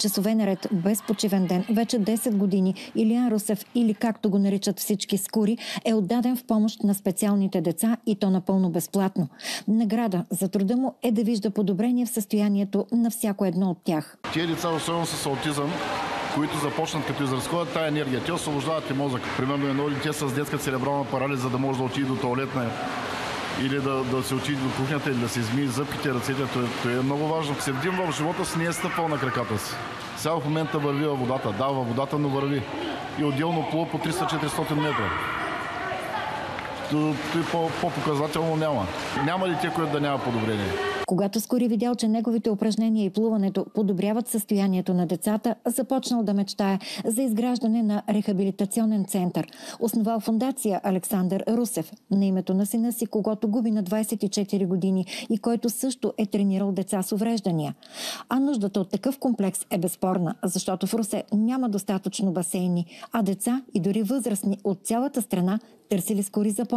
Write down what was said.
Часове наред, без почивен ден, вече 10 години Илиян Русев, или както го наричат всички скури, е отдаден в помощ на специалните деца и то напълно безплатно. Награда за труда му е да вижда подобрение в състоянието на всяко едно от тях. Тия деца, особено с аутизъм, които започнат като изразходят тая енергия, те освобождават и мозък. Примерно едно дете с детска церебрална парализа, за да може да отиде до тоалетна или да се отиде до кухнята или да се измие зъбките, ръцете, то е много важно. Седим в живота си, не е стъпвал на краката си. Сега в момента върви във водата. Да, във водата, но върви. И отделно плува по 300-400 метра. Той по-показателно няма. Няма дете, което да няма подобрение. Когато Скури видял, че неговите упражнения и плуването подобряват състоянието на децата, започнал да мечтае за изграждане на рехабилитационен център. Основал фондация Александър Русев на името на сина си, когото губи на 24 години и който също е тренирал деца с увреждания. А нуждата от такъв комплекс е безспорна, защото в Русе няма достатъчно басейни, а деца и дори възрастни от цялата страна търсили Скури за помощ.